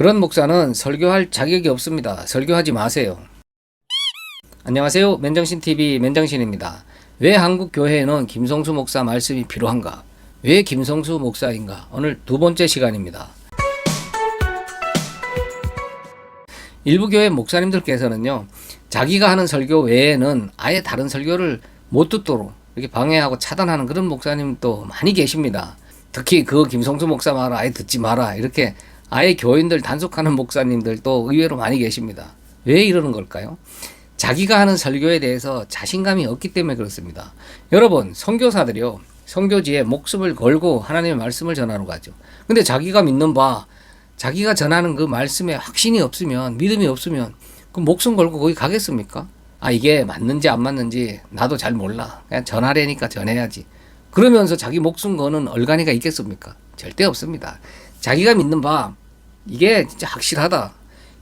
그런 목사는 설교할 자격이 없습니다. 설교하지 마세요. 안녕하세요. 맨정신TV 맨정신입니다. 왜 한국 교회에는 김성수 목사 말씀이 필요한가? 왜 김성수 목사인가? 오늘 두 번째 시간입니다. 일부 교회 목사님들께서는요, 자기가 하는 설교 외에는 아예 다른 설교를 못 듣도록 이렇게 방해하고 차단하는 그런 목사님도 많이 계십니다. 특히 그 김성수 목사 말 아예 듣지 마라, 이렇게 아예 교인들 단속하는 목사님들도 의외로 많이 계십니다. 왜 이러는 걸까요? 자기가 하는 설교에 대해서 자신감이 없기 때문에 그렇습니다. 여러분, 선교사들이요, 선교지에 목숨을 걸고 하나님의 말씀을 전하러 가죠. 근데 자기가 믿는 바, 자기가 전하는 그 말씀에 확신이 없으면, 믿음이 없으면 그 목숨 걸고 거기 가겠습니까? 이게 맞는지 안 맞는지 나도 잘 몰라, 그냥 전하려니까 전해야지, 그러면서 자기 목숨 거는 얼간이가 있겠습니까? 절대 없습니다. 자기가 믿는 바, 이게 진짜 확실하다,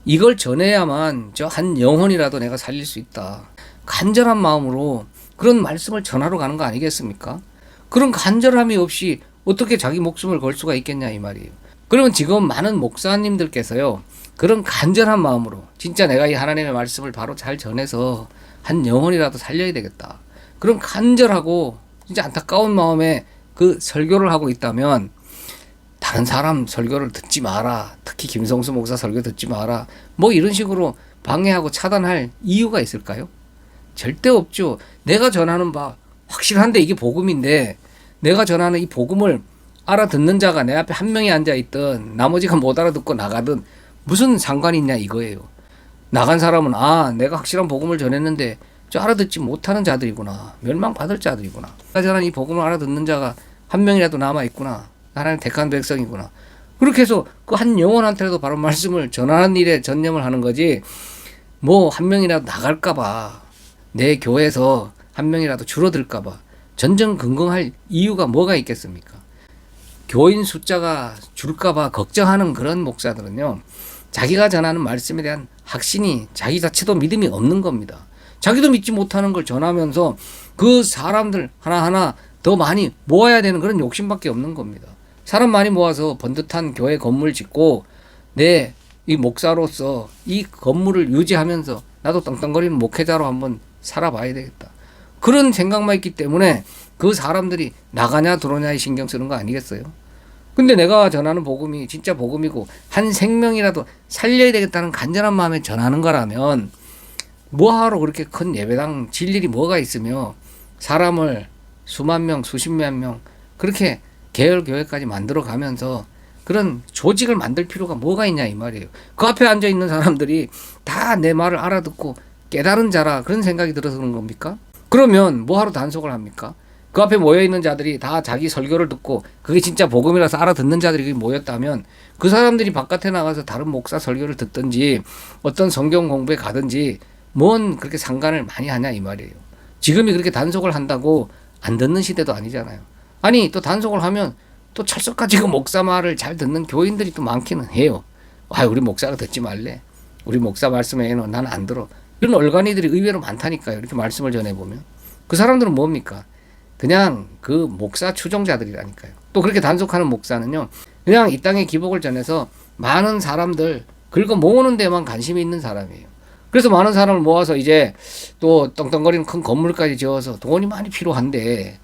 이걸 전해야만 저 한 영혼이라도 내가 살릴 수 있다, 간절한 마음으로 그런 말씀을 전하러 가는 거 아니겠습니까? 그런 간절함이 없이 어떻게 자기 목숨을 걸 수가 있겠냐, 이 말이에요. 그러면 지금 많은 목사님들께서요, 그런 간절한 마음으로 진짜 내가 이 하나님의 말씀을 바로 잘 전해서 한 영혼이라도 살려야 되겠다, 그런 간절하고 진짜 안타까운 마음에 그 설교를 하고 있다면, 다른 사람 설교를 듣지 마라, 특히 김성수 목사 설교 듣지 마라, 뭐 이런 식으로 방해하고 차단할 이유가 있을까요? 절대 없죠. 내가 전하는 바 확실한데, 이게 복음인데 내가 전하는 이 복음을 알아듣는 자가 내 앞에 한 명이 앉아있든 나머지가 못 알아듣고 나가든 무슨 상관이 있냐 이거예요. 나간 사람은 내가 확실한 복음을 전했는데 저 알아듣지 못하는 자들이구나, 멸망받을 자들이구나, 내가 전하는 이 복음을 알아듣는 자가 한 명이라도 남아있구나, 하나님 택한 백성이구나, 그렇게 해서 그 한 영혼한테라도 바로 말씀을 전하는 일에 전념을 하는 거지, 뭐 한 명이라도 나갈까봐, 내 교회에서 한 명이라도 줄어들까봐 전전긍긍할 이유가 뭐가 있겠습니까? 교인 숫자가 줄까봐 걱정하는 그런 목사들은요, 자기가 전하는 말씀에 대한 확신이, 자기 자체도 믿음이 없는 겁니다. 자기도 믿지 못하는 걸 전하면서 그 사람들 하나하나 더 많이 모아야 되는 그런 욕심밖에 없는 겁니다. 사람 많이 모아서 번듯한 교회 건물 짓고 내 이 목사로서 이 건물을 유지하면서 나도 떵떵거리는 목회자로 한번 살아봐야 되겠다, 그런 생각만 있기 때문에 그 사람들이 나가냐 들어오냐에 신경 쓰는 거 아니겠어요? 근데 내가 전하는 복음이 진짜 복음이고 한 생명이라도 살려야 되겠다는 간절한 마음에 전하는 거라면 뭐하러 그렇게 큰 예배당 질 일이 뭐가 있으며 사람을 수만 명 수십만 명 그렇게 계열교회까지 만들어 가면서 그런 조직을 만들 필요가 뭐가 있냐 이 말이에요. 그 앞에 앉아있는 사람들이 다 내 말을 알아듣고 깨달은 자라, 그런 생각이 들어서 그런 겁니까? 그러면 뭐하러 단속을 합니까? 그 앞에 모여있는 자들이 다 자기 설교를 듣고 그게 진짜 복음이라서 알아듣는 자들이 모였다면 그 사람들이 바깥에 나가서 다른 목사 설교를 듣든지 어떤 성경 공부에 가든지 뭔 그렇게 상관을 많이 하냐 이 말이에요. 지금이 그렇게 단속을 한다고 안 듣는 시대도 아니잖아요. 아니, 또 단속을 하면 또 철석같이 그 목사 말을 잘 듣는 교인들이 또 많기는 해요. 우리 목사가 듣지 말래, 우리 목사 말씀에는 난 안 들어, 이런 얼간이들이 의외로 많다니까요. 이렇게 말씀을 전해보면 그 사람들은 뭡니까? 그냥 그 목사 추종자들이라니까요. 또 그렇게 단속하는 목사는요, 그냥 이 땅의 기복을 전해서 많은 사람들 긁어 모으는 데만 관심이 있는 사람이에요. 그래서 많은 사람을 모아서 이제 또 떵떵거리는 큰 건물까지 지어서 돈이 많이 필요한데,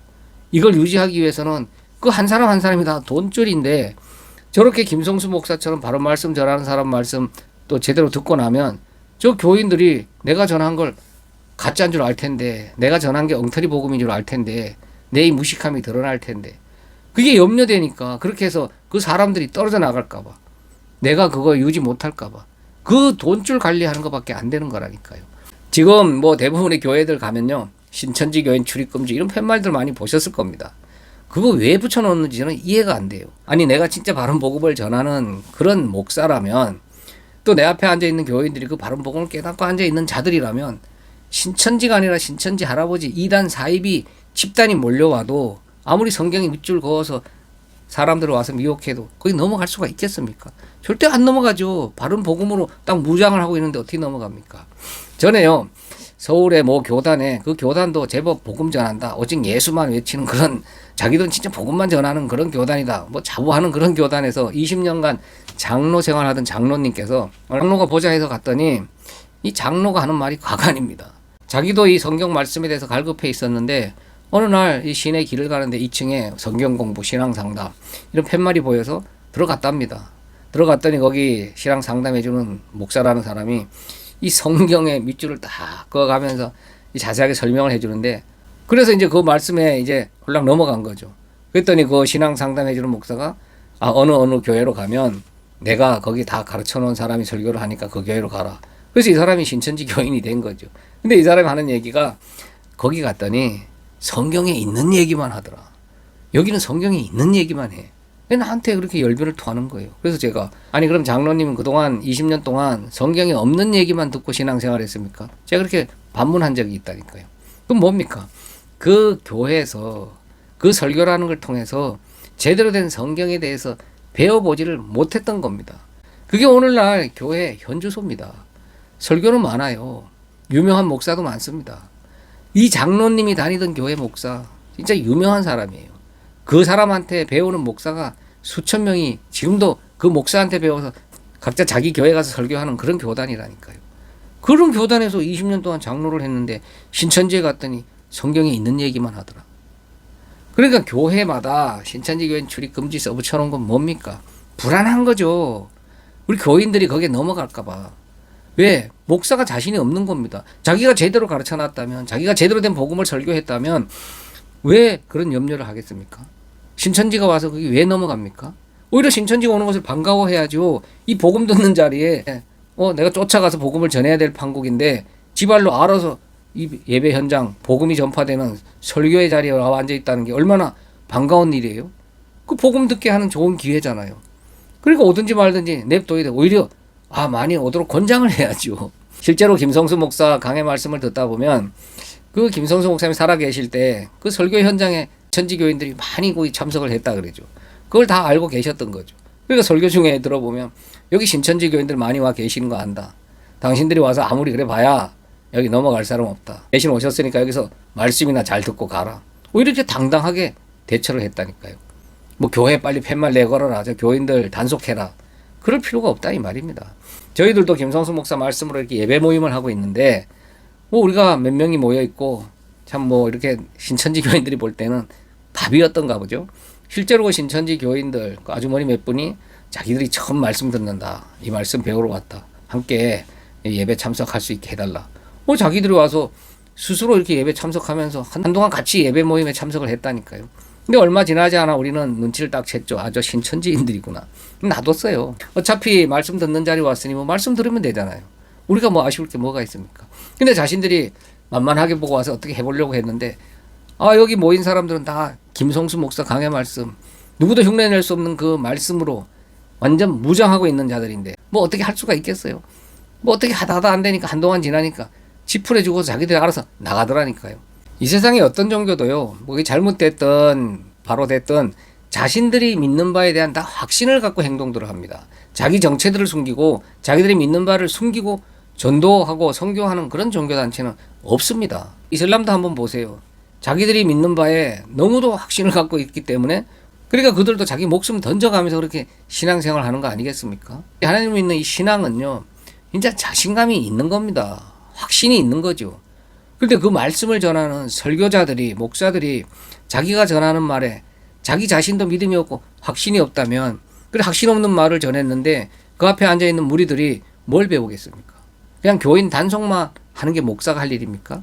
이걸 유지하기 위해서는 그 한 사람 한 사람이 다 돈줄인데, 저렇게 김성수 목사처럼 바로 말씀 전하는 사람 말씀 또 제대로 듣고 나면 저 교인들이 내가 전한 걸 가짜인 줄 알 텐데, 내가 전한 게 엉터리 복음인 줄 알 텐데, 내 이 무식함이 드러날 텐데, 그게 염려되니까 그렇게 해서 그 사람들이 떨어져 나갈까봐, 내가 그거 유지 못할까봐 그 돈줄 관리하는 것밖에 안 되는 거라니까요. 지금 뭐 대부분의 교회들 가면요, 신천지 교인 출입금지 이런 팻말들 많이 보셨을 겁니다. 그거 왜 붙여놓는지 저는 이해가 안 돼요. 아니, 내가 진짜 바른 복음을 전하는 그런 목사라면, 또 내 앞에 앉아있는 교인들이 그 바른 복음을 깨닫고 앉아있는 자들이라면, 신천지가 아니라 신천지 할아버지 2단 4입이 집단이 몰려와도 아무리 성경이 밑줄 그어서 사람들 와서 미혹해도 거기 넘어갈 수가 있겠습니까? 절대 안 넘어가죠. 바른 복음으로 딱 무장을 하고 있는데 어떻게 넘어갑니까? 전에요, 서울의 뭐 교단에, 그 교단도 제법 복음 전한다, 오직 예수만 외치는 그런 자기들은 진짜 복음만 전하는 그런 교단이다. 뭐 자부하는 그런 교단에서 20년간 장로 생활하던 장로님께서 장로가 보자 해서 갔더니 이 장로가 하는 말이 과간입니다. 자기도 이 성경 말씀에 대해서 갈급해 있었는데 어느 날 이 시내 길을 가는데 2층에 성경 공부, 신앙 상담 이런 팻말이 보여서 들어갔답니다. 들어갔더니 거기 신앙 상담해주는 목사라는 사람이 이 성경의 밑줄을 딱 그어가면서 자세하게 설명을 해주는데 그래서 이제 그 말씀에 이제 홀랑 넘어간 거죠. 그랬더니 그 신앙 상담해주는 목사가 어느 교회로 가면 내가 거기 다 가르쳐 놓은 사람이 설교를 하니까 그 교회로 가라. 그래서 이 사람이 신천지 교인이 된 거죠. 근데 이 사람이 하는 얘기가 거기 갔더니 성경에 있는 얘기만 하더라. 여기는 성경에 있는 얘기만 해. 나한테 그렇게 열변을 토하는 거예요. 그래서 제가 아니 그럼 장로님은 그동안 20년 동안 성경에 없는 얘기만 듣고 신앙생활 했습니까? 제가 그렇게 반문한 적이 있다니까요. 그럼 뭡니까? 그 교회에서 그 설교라는 걸 통해서 제대로 된 성경에 대해서 배워보지를 못했던 겁니다. 그게 오늘날 교회 현주소입니다. 설교는 많아요. 유명한 목사도 많습니다. 이 장로님이 다니던 교회 목사 진짜 유명한 사람이에요. 그 사람한테 배우는 목사가 수천 명이 지금도 그 목사한테 배워서 각자 자기 교회 가서 설교하는 그런 교단이라니까요. 그런 교단에서 20년 동안 장로를 했는데 신천지에 갔더니 성경에 있는 얘기만 하더라. 그러니까 교회마다 신천지 교회 출입 금지 써붙여놓은 건 뭡니까? 불안한 거죠. 우리 교인들이 거기에 넘어갈까 봐. 왜? 목사가 자신이 없는 겁니다. 자기가 제대로 가르쳐놨다면, 자기가 제대로 된 복음을 설교했다면 왜 그런 염려를 하겠습니까? 신천지가 와서 거기 왜 넘어갑니까? 오히려 신천지가 오는 것을 반가워해야죠. 이 복음 듣는 자리에 내가 쫓아가서 복음을 전해야 될 판국인데 지발로 알아서 이 예배 현장 복음이 전파되는 설교의 자리에 와서 앉아있다는 게 얼마나 반가운 일이에요. 그 복음 듣게 하는 좋은 기회잖아요. 그러니까 오든지 말든지 냅둬야 돼. 오히려 많이 오도록 권장을 해야죠. 실제로 김성수 목사 강의 말씀을 듣다 보면 그 김성수 목사님이 살아계실 때 그 설교 현장에 천지교인들이 많이 거기 참석을 했다 그러죠. 그걸 다 알고 계셨던 거죠. 그러니까 설교 중에 들어보면 여기 신천지 교인들 많이 와 계시는 거 안다. 당신들이 와서 아무리 그래 봐야 여기 넘어갈 사람 없다. 대신 오셨으니까 여기서 말씀이나 잘 듣고 가라. 오히려 이렇게 당당하게 대처를 했다니까요. 뭐 교회 빨리 팻말 내걸어라. 저 교인들 단속해라. 그럴 필요가 없다 이 말입니다. 저희들도 김성수 목사 말씀으로 이렇게 예배 모임을 하고 있는데 뭐 우리가 몇 명이 모여 있고 참 뭐 이렇게 신천지 교인들이 볼 때는 밥이었던가 보죠. 실제로 그 신천지 교인들 그 아주머니 몇 분이 자기들이 처음 말씀 듣는다. 이 말씀 배우러 왔다. 함께 예배 참석할 수 있게 해달라. 자기들이 와서 스스로 이렇게 예배 참석하면서 한동안 같이 예배 모임에 참석을 했다니까요. 근데 얼마 지나지 않아 우리는 눈치를 딱 챘죠. 저 신천지인들이구나. 놔뒀어요. 어차피 말씀 듣는 자리 왔으니 뭐 말씀 들으면 되잖아요. 우리가 뭐 아쉬울 게 뭐가 있습니까? 근데 자신들이 만만하게 보고 와서 어떻게 해보려고 했는데 여기 모인 사람들은 다 김성수 목사 강해 말씀 누구도 흉내낼 수 없는 그 말씀으로 완전 무장하고 있는 자들인데 뭐 어떻게 할 수가 있겠어요. 뭐 어떻게 하다 안 되니까 한동안 지나니까 지푸려주고 자기들이 알아서 나가더라니까요. 이 세상에 어떤 종교도요 뭐 잘못됐든 바로 됐든 자신들이 믿는 바에 대한 다 확신을 갖고 행동들을 합니다. 자기 정체들을 숨기고 자기들이 믿는 바를 숨기고 전도하고 선교하는 그런 종교단체는 없습니다. 이슬람도 한번 보세요. 자기들이 믿는 바에 너무도 확신을 갖고 있기 때문에 그러니까 그들도 자기 목숨 던져가면서 그렇게 신앙생활 하는 거 아니겠습니까? 하나님 믿는 이 신앙은요 진짜 자신감이 있는 겁니다. 확신이 있는 거죠. 그런데 그 말씀을 전하는 설교자들이 목사들이 자기가 전하는 말에 자기 자신도 믿음이 없고 확신이 없다면 그래 확신 없는 말을 전했는데 그 앞에 앉아있는 무리들이 뭘 배우겠습니까? 그냥 교인 단속만 하는 게 목사가 할 일입니까?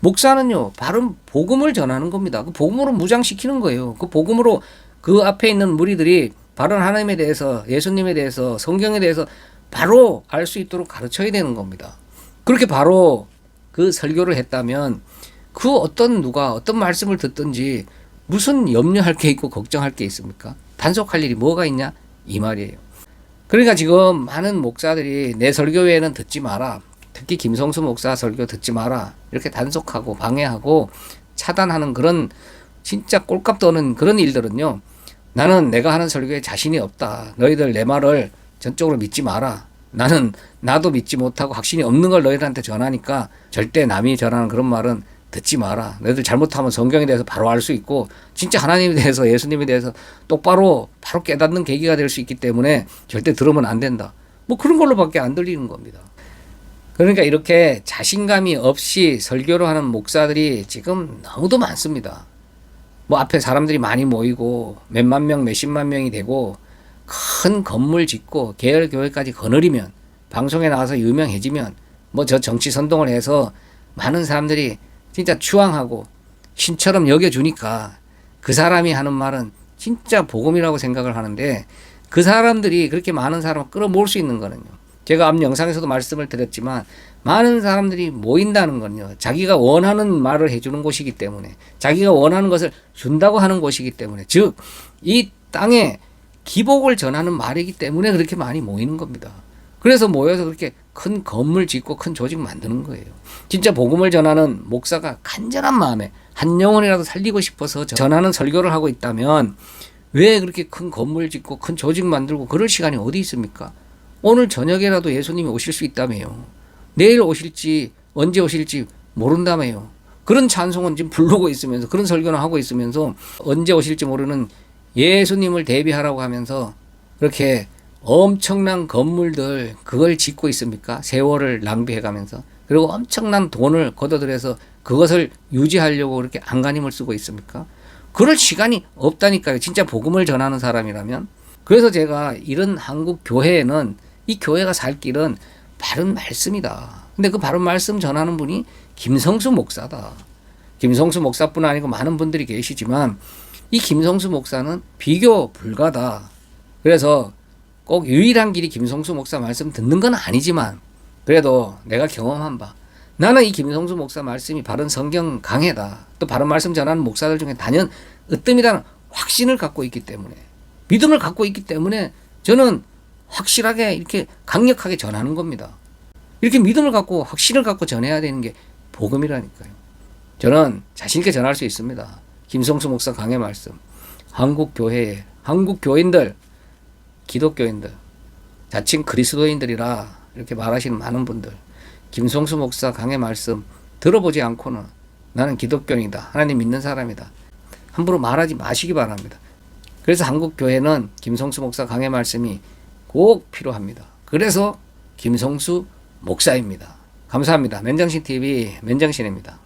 목사는요 바른 복음을 전하는 겁니다. 그 복음으로 무장시키는 거예요. 그 복음으로 그 앞에 있는 무리들이 바른 하나님에 대해서 예수님에 대해서 성경에 대해서 바로 알 수 있도록 가르쳐야 되는 겁니다. 그렇게 바로 그 설교를 했다면 그 어떤 누가 어떤 말씀을 듣든지 무슨 염려할 게 있고 걱정할 게 있습니까? 단속할 일이 뭐가 있냐? 이 말이에요. 그러니까 지금 많은 목사들이 내 설교 외에는 듣지 마라. 특히 김성수 목사 설교 듣지 마라. 이렇게 단속하고 방해하고 차단하는 그런 진짜 꼴값 떠는 그런 일들은요. 나는 내가 하는 설교에 자신이 없다. 너희들 내 말을 전적으로 믿지 마라. 나도 믿지 못하고 확신이 없는 걸 너희들한테 전하니까 절대 남이 전하는 그런 말은 듣지 마라. 너희들 잘못하면 성경에 대해서 바로 알 수 있고 진짜 하나님에 대해서 예수님에 대해서 똑바로 바로 깨닫는 계기가 될 수 있기 때문에 절대 들으면 안 된다. 뭐 그런 걸로밖에 안 들리는 겁니다. 그러니까 이렇게 자신감이 없이 설교를 하는 목사들이 지금 너무도 많습니다. 뭐 앞에 사람들이 많이 모이고 몇만 명, 몇십만 명이 되고 큰 건물 짓고 계열교회까지 거느리면 방송에 나와서 유명해지면 뭐 저 정치 선동을 해서 많은 사람들이 진짜 추앙하고 신처럼 여겨주니까 그 사람이 하는 말은 진짜 복음이라고 생각을 하는데 그 사람들이 그렇게 많은 사람을 끌어모을 수 있는 거는요. 제가 앞 영상에서도 말씀을 드렸지만 많은 사람들이 모인다는 건요. 자기가 원하는 말을 해주는 곳이기 때문에 자기가 원하는 것을 준다고 하는 곳이기 때문에 즉 이 땅에 기복을 전하는 말이기 때문에 그렇게 많이 모이는 겁니다. 그래서 모여서 그렇게 큰 건물 짓고 큰 조직 만드는 거예요. 진짜 복음을 전하는 목사가 간절한 마음에 한 영혼이라도 살리고 싶어서 전하는 설교를 하고 있다면 왜 그렇게 큰 건물 짓고 큰 조직 만들고 그럴 시간이 어디 있습니까? 오늘 저녁에라도 예수님이 오실 수 있다며요. 내일 오실지 언제 오실지 모른다며요. 그런 찬송은 지금 부르고 있으면서 그런 설교는 하고 있으면서 언제 오실지 모르는 예수님을 대비하라고 하면서 그렇게 엄청난 건물들 그걸 짓고 있습니까? 세월을 낭비해가면서 그리고 엄청난 돈을 걷어들여서 그것을 유지하려고 그렇게 안간힘을 쓰고 있습니까? 그럴 시간이 없다니까요. 진짜 복음을 전하는 사람이라면. 그래서 제가 이런 한국 교회에는 이 교회가 살 길은 바른 말씀이다. 근데 그 바른 말씀 전하는 분이 김성수 목사다. 김성수 목사뿐 아니고 많은 분들이 계시지만 이 김성수 목사는 비교 불가다. 그래서 꼭 유일한 길이 김성수 목사 말씀 듣는 건 아니지만 그래도 내가 경험한 바 나는 이 김성수 목사 말씀이 바른 성경 강해다. 또 바른 말씀 전하는 목사들 중에 단연 으뜸이라는 확신을 갖고 있기 때문에 믿음을 갖고 있기 때문에 저는 확실하게 이렇게 강력하게 전하는 겁니다. 이렇게 믿음을 갖고 확신을 갖고 전해야 되는 게 복음이라니까요. 저는 자신 있게 전할 수 있습니다. 김성수 목사 강해 말씀. 한국 교회에 한국 교인들 기독교인들, 자칭 그리스도인들이라 이렇게 말하시는 많은 분들 김성수 목사 강의 말씀 들어보지 않고는 나는 기독교인이다. 하나님 믿는 사람이다. 함부로 말하지 마시기 바랍니다. 그래서 한국 교회는 김성수 목사 강의 말씀이 꼭 필요합니다. 그래서 김성수 목사입니다. 감사합니다. 맨정신TV 맨정신입니다.